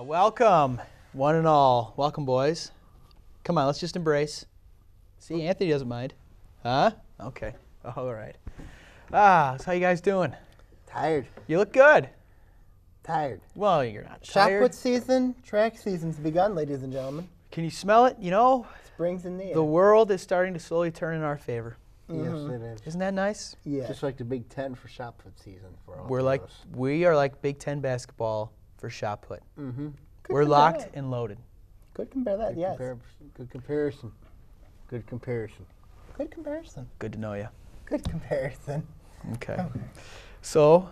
Welcome, one and all. Welcome, boys. Come on, let's just embrace. See, Anthony doesn't mind. Huh? Okay. All right. So how you guys doing? Tired. You look good. Tired. Well, you're not Shot tired. put season, track season's begun, ladies and gentlemen. Can you smell it? You know, Spring's in the air. the world is starting to slowly turn in our favor. Yes, it is. Isn't that nice? Yeah. Just like the Big Ten for shot put season for all We are like Big Ten basketball for shot put. Mm-hmm. We're locked and loaded. Could compare that, yes. Good comparison. Good comparison. Good comparison. Good to know you. Good comparison. Okay. So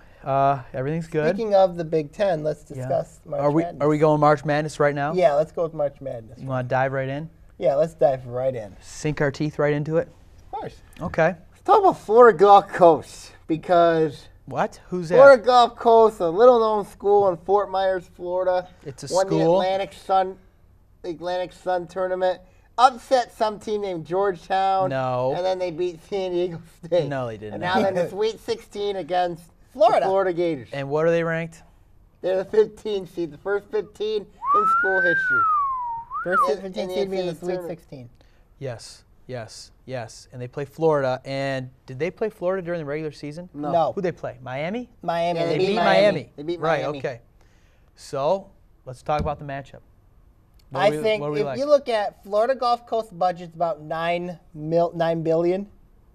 everything's good. Speaking of the Big Ten, let's discuss March Madness. Are we going March Madness right now? Yeah, let's go with March Madness. You want to dive right in? Yeah, let's dive right in. Sink our teeth right into it? Of course. Okay. Let's talk about Florida Gulf Coast because What? Who's that? Florida Gulf Coast, a little-known school in Fort Myers, Florida, It's a won school. the Atlantic Sun tournament, upset some team named Georgetown. No. And then they beat San Diego State. No, they didn't. And now they're in the Sweet 16 against Florida. the Florida Gators. And what are they ranked? They're the 15 seed, the first 15 in school history. First In 15 the seed be in the NCAA Sweet tournament. 16. Yes. And they play Florida. And did they play Florida during the regular season? No. Who'd they play? Miami? Miami. Yeah, They beat Miami. They beat Right, Miami. okay. So let's talk about the matchup. I think if you look at Florida Gulf Coast budget's about $9 billion,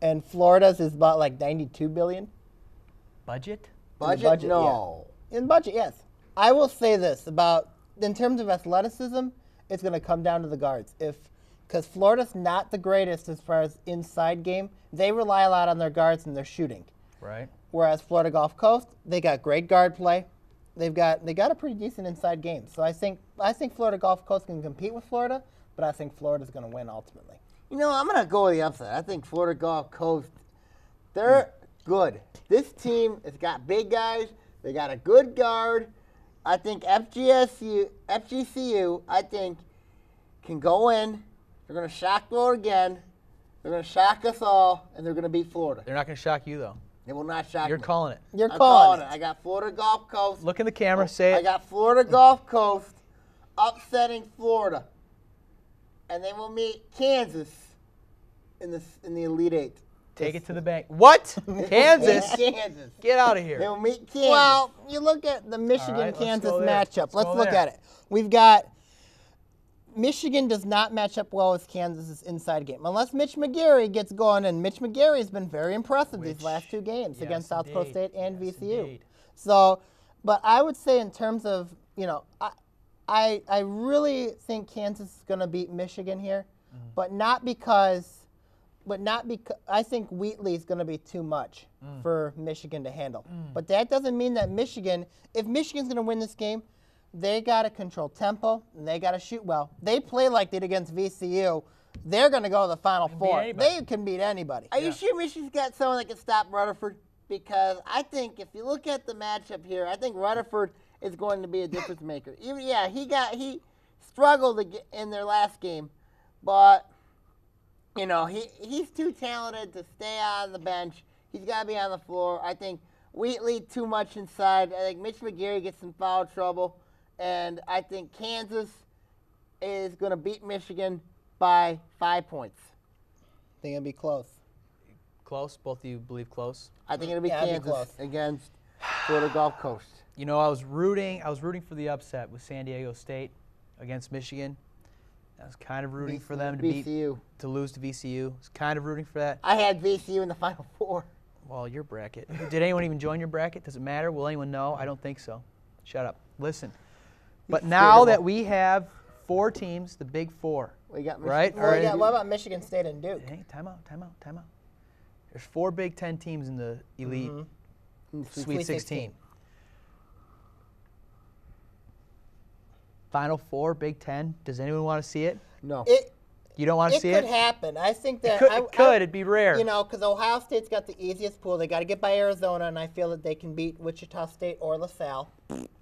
and Florida's is about like $92 billion. budget? Budget? No. In budget, yes. I will say this about in terms of athleticism, it's going to come down to the guards. Because Florida's not the greatest as far as inside game, they rely a lot on their guards and their shooting. Right. Whereas Florida Gulf Coast, they got great guard play. They got a pretty decent inside game. So I think Florida Gulf Coast can compete with Florida, but I think Florida's going to win ultimately. You know, I'm going to go with the upset. I think Florida Gulf Coast, they're good. This team has got big guys. They got a good guard. I think FGCU, I think, can go in. They're going to shock Florida again. They're going to shock us all, and they're going to beat Florida. They're not going to shock you, though. They will not shock You're me. calling it. You're I'm calling it. I got Florida Gulf Coast. Look in the camera. Say I it. got Florida Gulf Coast upsetting Florida. And they will meet Kansas in the Elite Eight. Take it to the bank. What? Kansas? Kansas. Get out of They here. will meet Kansas. Well, you look at the All right, let's Michigan-Kansas go there. matchup. Let's Let's go look there. at it. We've got Michigan does not match up well with Kansas' inside game. Unless Mitch McGary gets going, and Mitch McGary's been very impressive these last two games Yes, against South Dakota indeed. State and Yes, VCU. indeed. So, but I would say in terms of, I really think Kansas is going to beat Michigan here, but not because I think Wheatley is going to be too much for Michigan to handle. But that doesn't mean that if Michigan's going to win this game, they got to control tempo and they got to shoot well. They play like they did against VCU. They're going to go to the Final Four. anybody. They can beat anybody. Are you sure Michigan's got someone that can stop Rutherford? Because I think if you look at the matchup here, I think Rutherford is going to be a difference maker. He struggled in their last game, but he's too talented to stay on the bench. He's got to be on the floor. I think Wheatley too much inside. I think Mitch McGary gets in foul trouble, and I think Kansas is going to beat Michigan by 5 points. I think it'll be close. Close? Both of you believe close? I think it'll be Yeah, it'll be Kansas close. against Florida Gulf Coast. You know, I was rooting for the upset with San Diego State against Michigan. I was kind of rooting for them to lose to VCU. I was kind of rooting for that. I had VCU in the Final Four. Well, your bracket. Did anyone even join your bracket? Does it matter? Will anyone know? I don't think so. Shut up. Listen. But now that we have 4 teams, the Big Four, We got Michigan. right? Well, what about Michigan State and Duke? Hey, time out. There's 4 Big Ten teams in the Elite Sweet 16. Final Four, Big Ten. Does anyone want to see it? No. You don't want to see It it? could happen. I think that It could. It'd be rare. Because Ohio State's got the easiest pool. They got to get by Arizona, and I feel that they can beat Wichita State or LaSalle.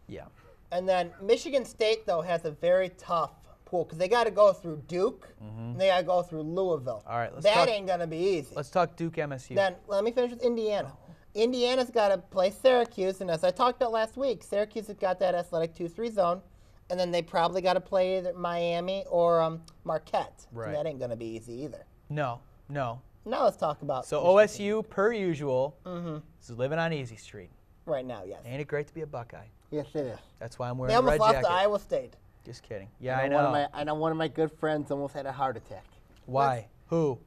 Yeah. And then Michigan State, though, has a very tough pool because they got to go through Duke, and they got to go through Louisville. All right, that ain't going to be easy. Let's talk Duke MSU. Then let me finish with Indiana. Indiana's got to play Syracuse, and as I talked about last week, Syracuse has got that athletic 2-3 zone. and then they probably got to play either Miami or Marquette. Right. And that ain't going to be easy either. No. Now let's talk about So Michigan. OSU, per usual, is living on easy street. Right now, yes. Ain't it great to be a Buckeye? Yes, it is. That's why I'm wearing They a almost red lost jacket. to Iowa State. Just kidding. Yeah, I And know. I know one of my good friends almost had a heart attack. Why? Who?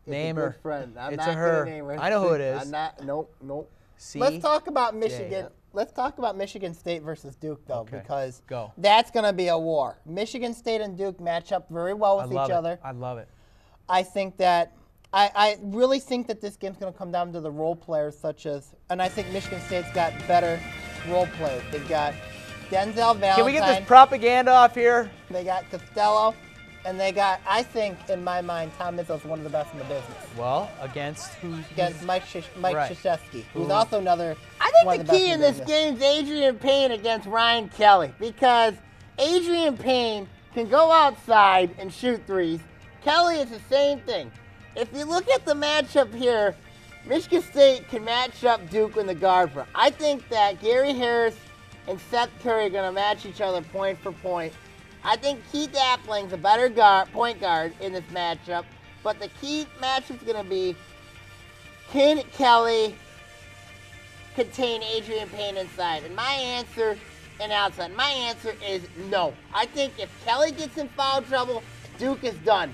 It's Name a her. good friend. I'm It's not a her. gonna name her. I know who it is. I'm not. Nope. See? Let's talk about Michigan. Yeah. Let's talk about Michigan State versus Duke, though, Okay. because Go. that's going to be a war. Michigan State and Duke match up very well with each other. I love it. I think that I really think that this game's going to come down to the role players, and I think Michigan State's got better role players. They've got Denzel Valentine. Can we get this propaganda off here? They got Costello, and they got, I think, in my mind, Tom Izzo's one of the best in the business. Well, against who? Against Mike Right. Krzyzewski, who's Who- also another. I one think of the the key best in the this business. game is Adrian Payne against Ryan Kelly, because Adrian Payne can go outside and shoot threes. Kelly is the same thing. If you look at the matchup here, Michigan State can match up Duke in the guard for. I think that Gary Harris and Seth Curry are going to match each other point for point. I think Keith Appling's a better point guard in this matchup, but the key matchup is going to be, can Kelly contain Adrian Payne inside? And my answer, and outside, my answer is no. I think if Kelly gets in foul trouble, Duke is done.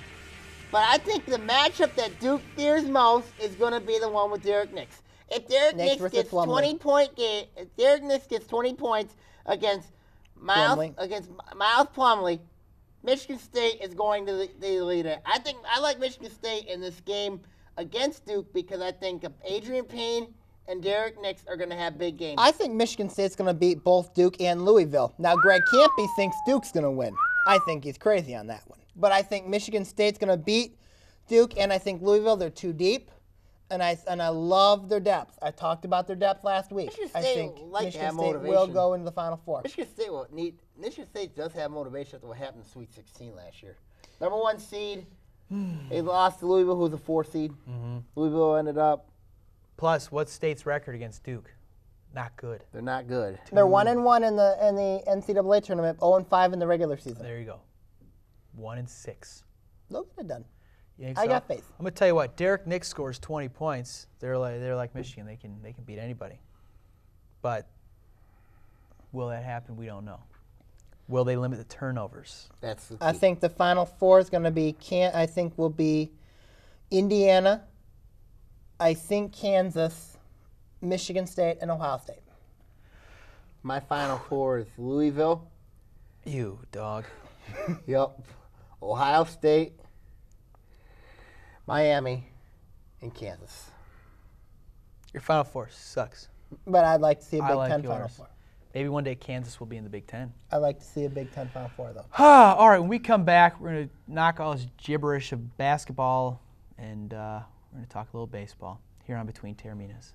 But I think the matchup that Duke fears most is going to be the one with Derek Nix. If Derek Nix Nix versus gets Plumlee. 20-point game, if Derek Nix gets 20 points against Miles Plumlee, Michigan State is going to the leader. I like Michigan State in this game against Duke because I think Adrian Payne and Derek Nix are going to have big games. I think Michigan State's going to beat both Duke and Louisville. Now, Greg Campy thinks Duke's going to win. I think he's crazy on that one. But I think Michigan State's going to beat Duke, and I think Louisville, they're too deep, and I love their depth. I talked about their depth last week. Michigan I State think will like to Michigan have State will motivation. go into the Final Four. Michigan State does have motivation after what happened in Sweet 16 last year. Number 1 seed, they lost to Louisville, who's a 4 seed. Louisville ended up, Plus, what's State's record against Duke? Not good. they're not good. They're 1-1 in the NCAA tournament, 0-5 in the regular season. There you go. 1-6. They'll get it done. You think I so? got faith. I'm gonna tell you what. Derek Nix scores 20 points. They're like Michigan. They can beat anybody. But will that happen? We don't know. Will they limit the turnovers? That's the I key. think the Final Four is going to be, will be Indiana, I think Kansas, Michigan State, and Ohio State. My Final Four is Louisville, You dog. Ohio State, Miami, and Kansas. Your Final Four sucks. But I'd like to see a I Big like Ten Final yours. Four. Maybe one day Kansas will be in the Big Ten. I'd like to see a Big Ten Final Four, though. All right, when we come back, we're going to knock all this gibberish of basketball, and we're going to talk a little baseball here on Between Taorminas.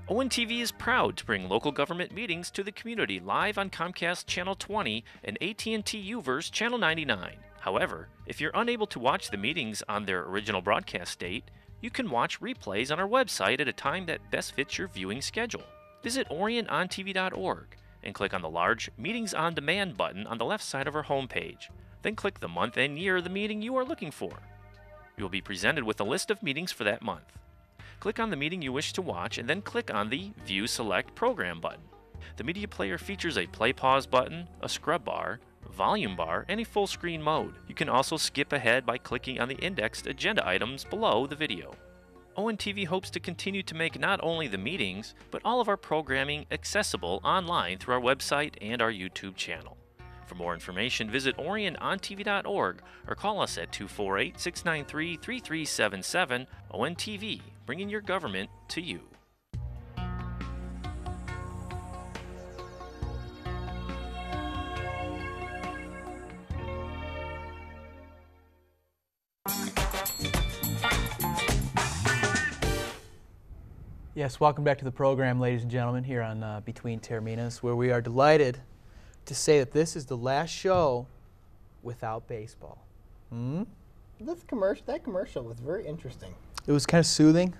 ONTV is proud to bring local government meetings to the community live on Comcast Channel 20 and AT&T UVerse Channel 99. However, if you're unable to watch the meetings on their original broadcast date, you can watch replays on our website at a time that best fits your viewing schedule. Visit orionontv.org and click on the large Meetings on Demand button on the left side of our homepage. Then click the month and year of the meeting you are looking for. You will be presented with a list of meetings for that month. Click on the meeting you wish to watch and then click on the View Select Program button. The media player features a play pause button, a scrub bar, volume bar, and a full screen mode. You can also skip ahead by clicking on the indexed agenda items below the video. ONTV hopes to continue to make not only the meetings, but all of our programming accessible online through our website and our YouTube channel. For more information, visit orionontv.org or call us at 248-693-3377. ONTV, bringing your government to you. Yes, welcome back to the program, ladies and gentlemen, here on Between Taorminas, where we are delighted to say that this is the last show without baseball. That commercial was very interesting. It was kind of soothing.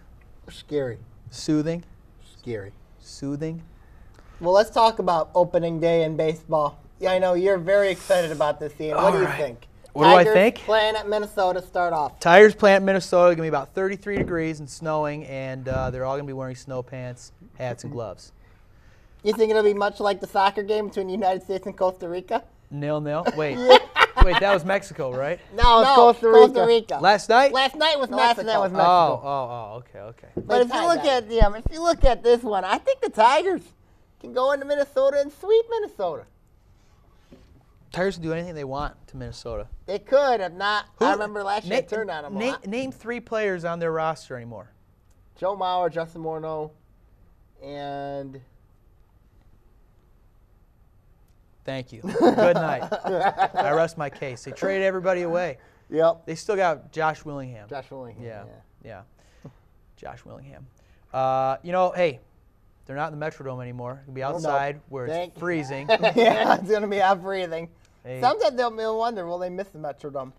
Scary. Soothing. Scary. Soothing. Well, let's talk about opening day in baseball. Yeah, I know you're very excited about this, Ian. What do you think? What do I think? Playing at Minnesota to start off. Tigers playing at Minnesota. Going to be about 33 degrees and snowing, and they're all going to be wearing snow pants, hats, and gloves. You think it'll be much like the soccer game between the United States and Costa Rica? 0-0. Wait. Wait, that was Mexico, right? No, it's Costa Rica. Last night? Last night was Last Mexico. night was Mexico. Okay. But if you look at this one, I think the Tigers can go into Minnesota and sweep Minnesota. Tigers can do anything they want to Minnesota. They could, if not. I remember last year I turned on them a lot. Name 3 players on their roster anymore. Joe Mauer, Justin Morneau, and... Thank you. Good night. I rest my case. They traded everybody away. Yep. They still got Josh Willingham. Josh Willingham. Yeah. Josh Willingham. Hey, they're not in the Metrodome anymore. They'll be outside where it's freezing. Yeah, it's going to be out breathing. Hey. Sometimes they'll wonder, will they miss the Metrodome?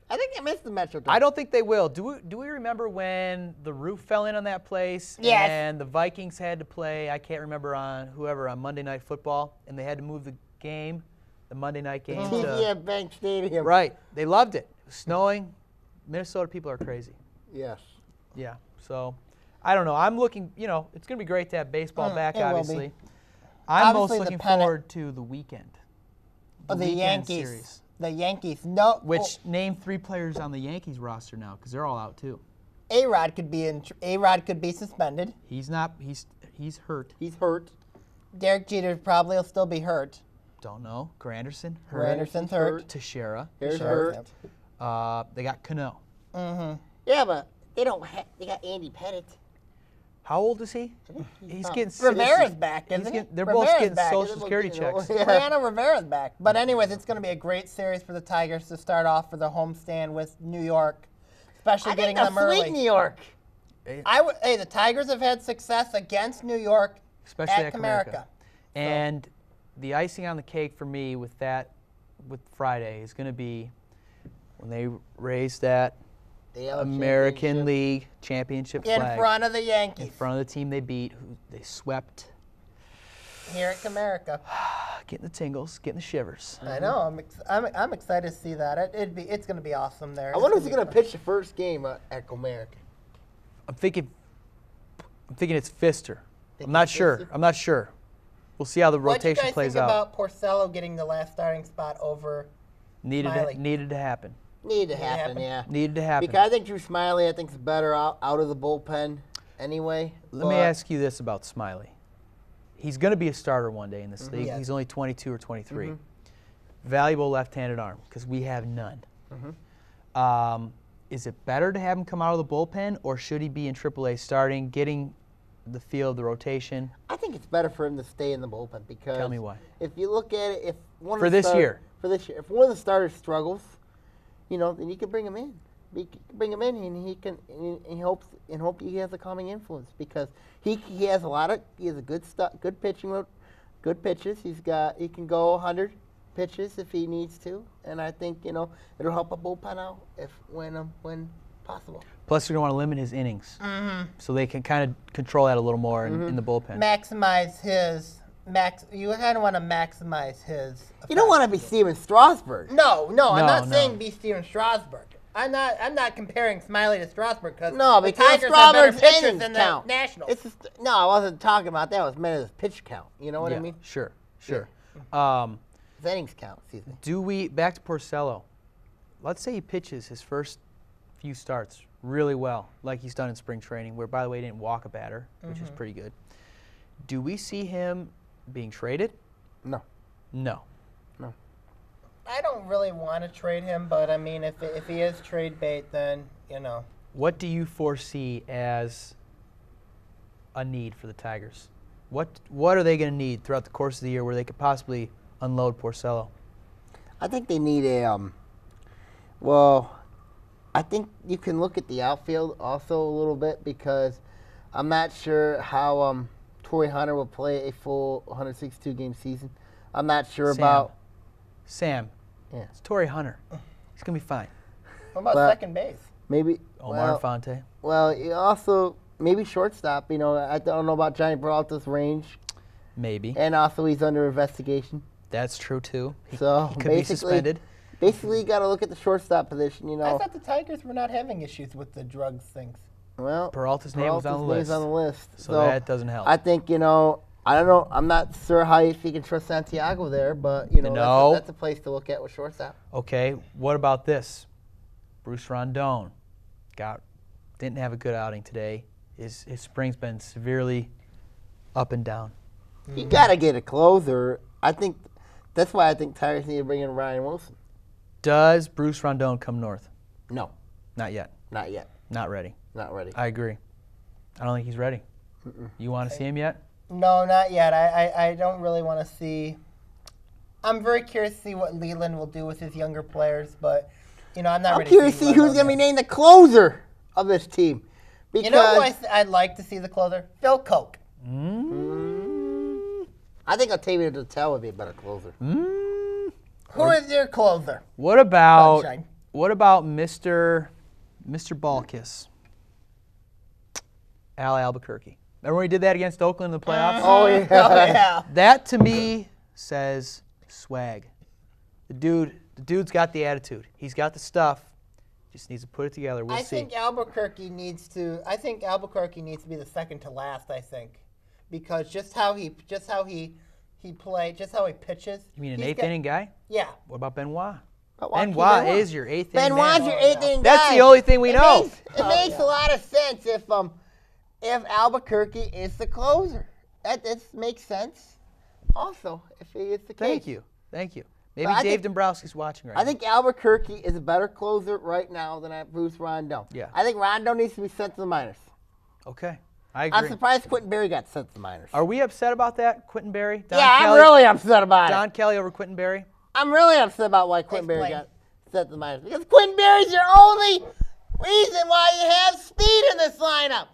I think they missed the Metrodome. I don't think they will. Do we remember when the roof fell in on that place? Yes. And the Vikings had to play, I can't remember on Monday Night Football, and they had to move the game, the Monday night game. TCF Bank Stadium. Right. They loved it. It was snowing. Minnesota people are crazy. Yes. Yeah. So, I don't know. I'm looking, it's going to be great to have baseball back, it will be. obviously. I'm Obviously, most the looking pennant- forward to the weekend. The weekend Yankees. series. The Yankees. No. Name 3 players on the Yankees roster now, because they're all out too. A-Rod could be suspended. He's not. He's hurt. He's hurt. Derek Jeter probably will still be hurt. Don't know. Granderson hurt. Granderson's hurt. Teixeira. Here's hurt. They got Cano. Yeah, but they don't. They got Andy Pettit. How old is he? He's getting. Rivera's back, isn't he? They're both Rivera's getting back. Social Security checks. Mariano Rivera's back. But anyways, it's going to be a great series for the Tigers to start off for the homestand with New York, especially getting them early. Sweet New York. The Tigers have had success against New York, Especially at Comerica. And the icing on the cake for me with Friday is going to be when they raise that American League championship flag in front of the Yankees. in front of the team they beat, who they swept. Here at Comerica. Getting the tingles, getting the shivers. I know. I'm excited to see that. It's going to be awesome there. I wonder who's going to pitch the first game at Comerica. I'm thinking it's Pfister. I'm not sure. We'll see how the rotation plays out. What do you guys think about Porcello getting the last starting spot over Needed Smiley? to happen. Needed to happen, yeah. Needed to happen. Because I think Drew Smiley, I think, is better out of the bullpen anyway. Let me ask you this about Smiley. He's going to be a starter one day in this league. Yes. He's only 22 or 23. Valuable left-handed arm because we have none. Is it better to have him come out of the bullpen, or should he be in AAA starting, getting the feel of the rotation? I think it's better for him to stay in the bullpen because. Tell me why. If you look at it, if one For of the this year, if one of the starters struggles, then you can bring him in. You can bring him in, and he can. And hope he has a calming influence because he has a good pitching, good pitches. He can go 100 pitches if he needs to, and I think it'll help a bullpen out when possible. plus you're going to want to limit his innings, so they can kind of control that a little more in the bullpen. Maximize his You kind of want to maximize his. You don't want to be Steven Strasburg. No, I'm not no. saying be Steven Strasburg. I'm not comparing Smiley to Strasburg because No, the because Tigers have better Strasburg's pitchers innings than count. the Nationals. No, I wasn't talking about that. I was meant as pitch count. You know what I mean? Sure. It's innings count. Excuse me. Back to Porcello. Let's say he pitches his first few starts really well, like he's done in spring training, where, by the way, he didn't walk a batter, which is pretty good. Do we see him being traded? No. No. I don't really want to trade him, but I mean, if he is trade bait, then What do you foresee as a need for the Tigers? What are they going to need throughout the course of the year where they could possibly unload Porcello? I think they need I think you can look at the outfield also a little bit because I'm not sure how Torrey Hunter will play a full 162-game season. I'm not sure Sam. about. Sam. Yeah. It's Torrey Hunter. He's going to be fine. What about But- second base? Maybe. Omar Infante. Well, you also maybe shortstop. You know, I don't know about Johnny Peralta's range, Maybe. and also he's under investigation. That's true, too. So He could be suspended. Basically, you got to look at the shortstop position. You I know, thought the Tigers were not having issues with the drugs things. well, Peralta's name was on the name's list. on the list. So that doesn't help. I think, you know, I don't know. I'm not sure how if you can trust Santiago there, but you know, No. that's a place to look at with shortstop. Okay, what about this? Bruce Rondon didn't have a good outing today. His spring's been severely up and down. You got to get a closer. I think that's why I think Tigers need to bring in Ryan Wilson. Does Bruce Rondon come north? No, Not yet. not yet. Not ready. Not ready. I agree. I don't think he's ready. You want to see him yet? No, not yet. I don't really want to see. I'm very curious to see what Leland will do with his younger players, but you know, I'm not I'm ready. curious to see who's going to be named the closer of this team. Because You know who I'd like to see the closer? Phil Koch. I think Octavio Dotel would be a better closer. Who is your closer? What about Sunshine. Mr. Ballkiss? Al Albuquerque. Remember when he did that against Oakland in the playoffs? Oh, yeah. Oh yeah. That to me says swag. The dude's got the attitude. He's got the stuff. Just needs to put it together. We'll I see. think Albuquerque needs to be the second to last. I think, because just how he played, just how he pitches. You mean an he's eighth got- inning guy? Yeah. What about Benoit? Joaquin Benoit is your eighth inning Benoit's man. your eighth inning That's guy. the only thing we know. It makes a lot of sense if Albuquerque is the closer. That makes sense. Also, if he is the case. Thank you. Maybe I Dave think- Dombrowski's watching right I think Albuquerque is a better closer right now than Bruce Rondon. Yeah. I think Rondon needs to be sent to the minors. now. Okay. I I'm agree. surprised Quentin Berry got sent to the minors. Are we upset about that, Quentin Berry? Don Yeah, Kelly? I'm really upset about Don it. Kelly over Quentin Berry? I'm really upset about why Quentin Berry Explain. got sent to the minors. Because Quentin Berry's your only reason why you have speed in this lineup.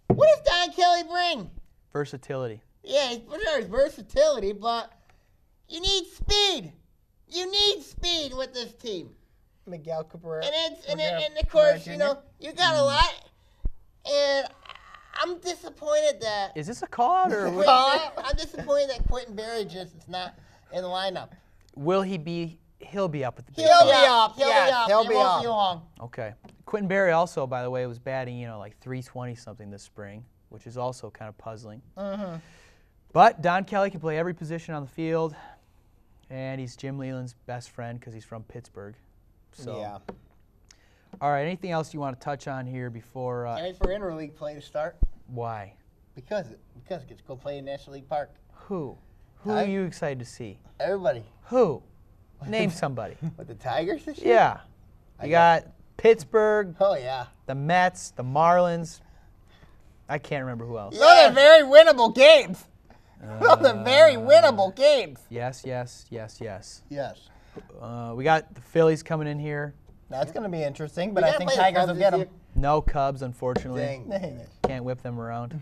What does Don Kelly bring? Versatility. Yeah, there's versatility, but you need speed. You need speed with this team. Miguel Cabrera. And of course, you know, you got a lot. And I'm disappointed that Is this a call out or I'm disappointed that Quentin Berry just is not in the lineup. will he be? He'll be up at the big He'll club. be up. He'll Yes, be up. he'll It be won't up. be long. Okay. Quentin Berry also, by the way, was batting, like 320 something this spring, which is also kind of puzzling. But Don Kelly can play every position on the field, and he's Jim Leland's best friend because he's from Pittsburgh. So, Yeah. all right. Anything else you want to touch on here before? Can't wait for interleague play to start. Why? Because it gets to go play in National League Park. Who? Who are you excited to see? Everybody. Who? Name somebody. With the Tigers this year? Yeah. You got Pittsburgh, Oh yeah. the Mets, the Marlins. I can't remember who else. Those are very winnable games. Those are very winnable games. Yes, yes, yes, yes. Yes. We got the Phillies coming in here. That's going to be interesting, but We I gotta think play the Tigers Cubs will this get them. year. No Cubs, unfortunately. Dang it. Can't whip them around.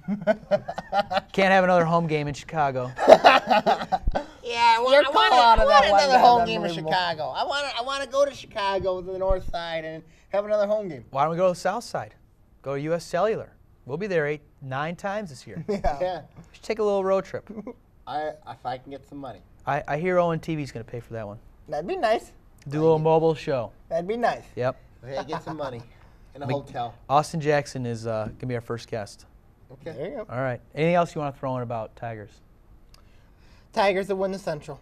Can't have another home game in Chicago. Yeah, Your I call want out of that one, another that's home game in unbelievable. Chicago. I want to go to Chicago to the north side and have another home game. Why don't we go to the South Side? Go to U.S. Cellular. We'll be there 9 times this year. Yeah, We should take a little road trip. if I can get some money. I hear Owen TV's going to pay for that one. That'd be nice. Do a little mobile show. That'd be nice. Yep. Okay, get some money in a hotel. Austin Jackson is going to be our first guest. Okay. There you go. All right. Anything else you want to throw in about Tigers? Tigers will win the Central.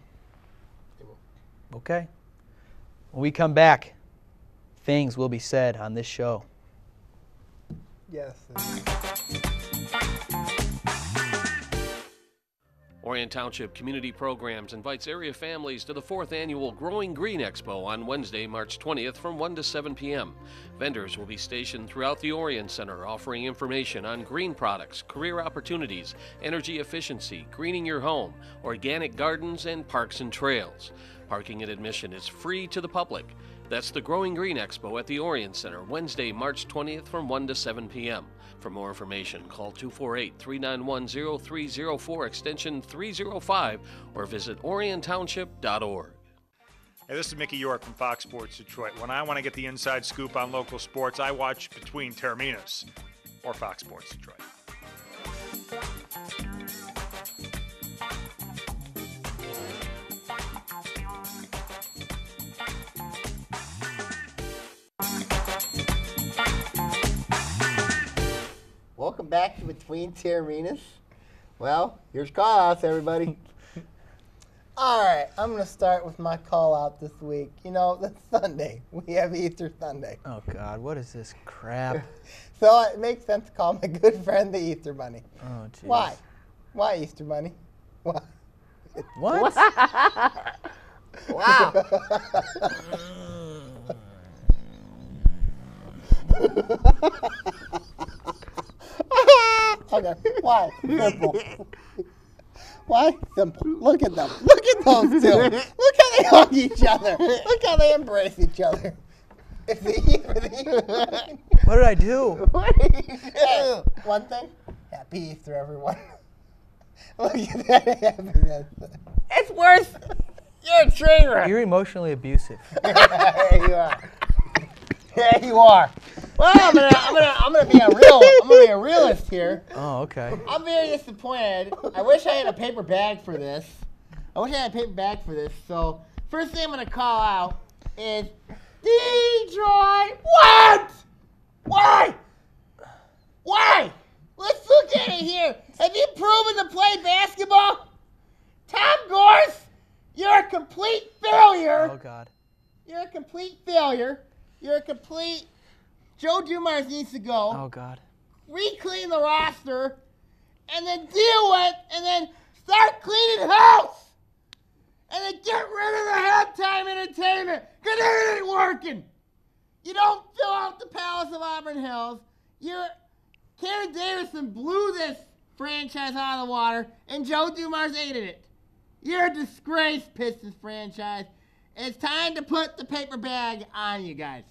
Okay. When we come back, things will be said on this show. Yes. Orion Township Community Programs invites area families to the 4th Annual Growing Green Expo on Wednesday, March 20th from 1 to 7 p.m. Vendors will be stationed throughout the Orion Center offering information on green products, career opportunities, energy efficiency, greening your home, organic gardens, and parks and trails. Parking and admission is free to the public. That's the Growing Green Expo at the Orion Center, Wednesday, March 20th from 1 to 7 p.m. For more information, call 248-391-0304 extension 305 or visit oriontownship.org. Hey, this is Mickey York from Fox Sports Detroit. When I want to get the inside scoop on local sports, I watch Between Taorminas or Fox Sports Detroit. Welcome back to Between Taorminas. Well, here's call-outs, everybody. All right, I'm going to start with my call out this week. You know, it's Sunday. We have Easter Sunday. Oh, God, what is this crap? So it makes sense to call my good friend the Easter Bunny. Oh, jeez. Why? Why Easter Bunny? Why? What? Wow. Okay, why? Simple. Why? Simple. Look at them. Look at those two. Look how they hug each other. Look how they embrace each other. It's the Easter Bunny. What did I do? Hey, one thing. Happy Easter, everyone. Look at that happiness. It's worse. You're a train wreck. You're emotionally abusive. There you are. Yeah, you are. Well, I'm gonna be a realist here. Oh, okay. I'm very disappointed. I wish I had a paper bag for this. So first thing I'm gonna call out is Detroit. What? Why? Let's look at it here. Have you proven to play basketball? Tom Gorse, you're a complete failure. Oh, God. You're a complete failure. You're a complete. Joe Dumars needs to go. Oh, God. Reclean the roster, and then deal with, and then start cleaning house, and then get rid of the halftime entertainment, because it ain't working. You don't fill out the Palace of Auburn Hills. Karen Davison blew this franchise out of the water, and Joe Dumars aided it. You're a disgrace, Pistons franchise. It's time to put the paper bag on you guys.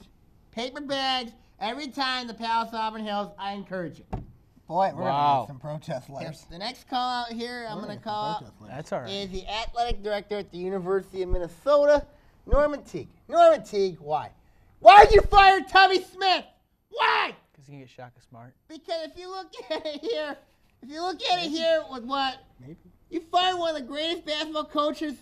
Paper bags. Every time the Palace of Auburn Hills, I encourage it. Boy, we're Wow. going to get some protest letters. The next call out here I'm going to call out That's all right. is the athletic director at the University of Minnesota, Norman Teague. Norman Teague, why? Why'd you fire Tubby Smith? Why? Because you can get Shaka Smart. Because if you look at it here, with what? Maybe. You fired one of the greatest basketball coaches,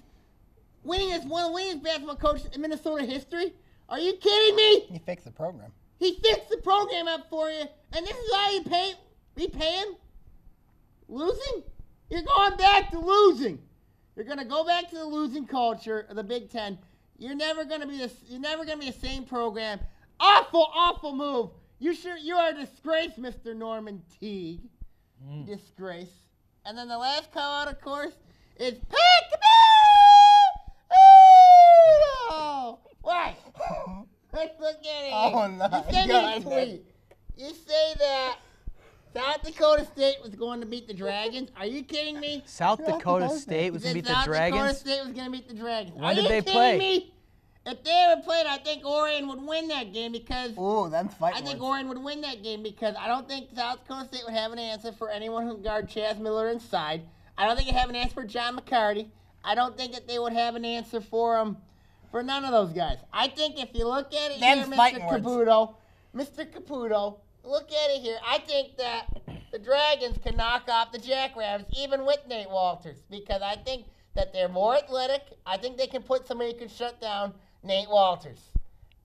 one of the winningest basketball coaches in Minnesota history. Are you kidding me? You fixed the program. He fixed the program up for you, and this is how you repay him? Losing? You're going back to losing. You're going to go back to the losing culture of the Big Ten. You're never going to be the same program. Awful move. You are a disgrace, Mr. Norman Teague. Disgrace. And then the last call out, of course, is Why? Let's look at it. Oh, no. You sent me a tweet. You say that South Dakota State was going to beat the Dragons. Are you kidding me? South Dakota State was going to beat the South Dakota Dragons? State was going to beat the Dragons. When Are did you they kidding play? me? If they ever played, I think Orion would win that game because Ooh, them fight I think words. Orion would win that game because I don't think South Dakota State would have an answer for anyone who guard Chaz Miller inside. I don't think they'd have an answer for John McCarty. I don't think that they would have an answer for none of those guys. I think if you look at it Them's here, fighting Mr. Caputo, look at it here. I think that the Dragons can knock off the Jackrabbits even with Nate Walters because I think that they're more athletic. I think they can put somebody who can shut down Nate Walters.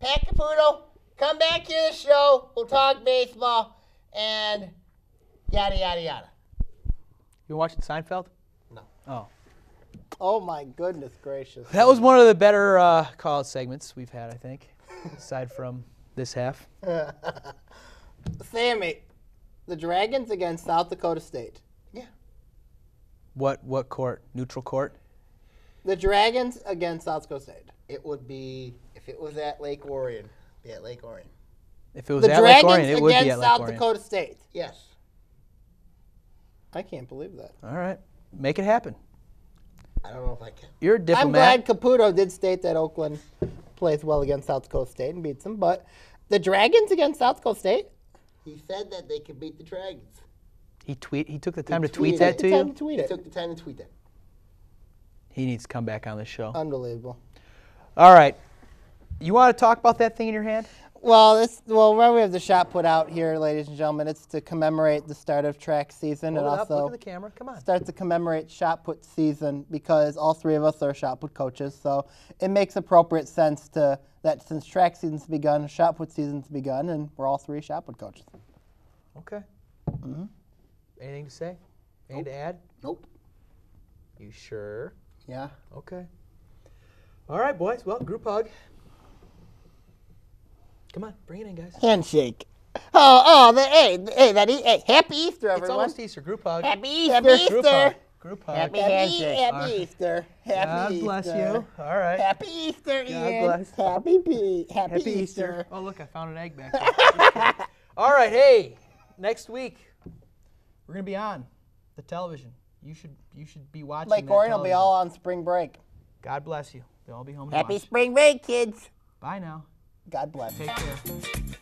Pat Caputo, come back here to the show. We'll talk baseball and yada, yada, yada. You watching Seinfeld? No. Oh. Oh, my goodness gracious. That was one of the better call-out segments we've had, I think, aside from this half. Sammy, the Dragons against South Dakota State. Yeah. What court? Neutral court? The Dragons against South Dakota State. It would be, if it was at Lake Orion, be at Lake Orion. If it was The at Lake Dragons Orion, it would be against at Lake South Orion. Dakota State. Yes. I can't believe that. All right. Make it happen. I don't know if I can. You're a I'm diplomat. glad Caputo did state that Oakland plays well against South Dakota State and beats them, but the Dragons against South Dakota State? He said that they could beat the Dragons. He took the time to tweeted tweet that it. to Time you. to tweet He it. took the time to tweet that. He needs to come back on the show. Unbelievable. All right. You want to talk about that thing in your hand? Well, where we have the shot put out here, ladies and gentlemen, it's to commemorate the start of track season. Hold and it up. Look also at the camera. Come on. start to commemorate shot put season because all three of us are shot put coaches. So it makes appropriate sense that since track season's begun, shot put season's begun, and we're all three shot put coaches. Okay. Anything to say? Anything to add? Nope. You sure? Yeah. Okay. All right, boys. Well, group hug. Come on, bring it in, guys. Handshake. Hey, happy Easter, It's everyone. almost Easter. Group hug. Happy Easter. Group hug. Group hug. Happy Easter. Happy God Easter. bless you. All right. Happy Easter, God Ian. bless. Happy Easter. Oh, look, I found an egg back there. Just kidding. All right, hey, next week we're gonna be on the television. You should be watching. Lake that Orion will be television. all on spring break. God bless you. They'll all be home. To Happy watch. spring break, kids. Bye now. God bless. Take care.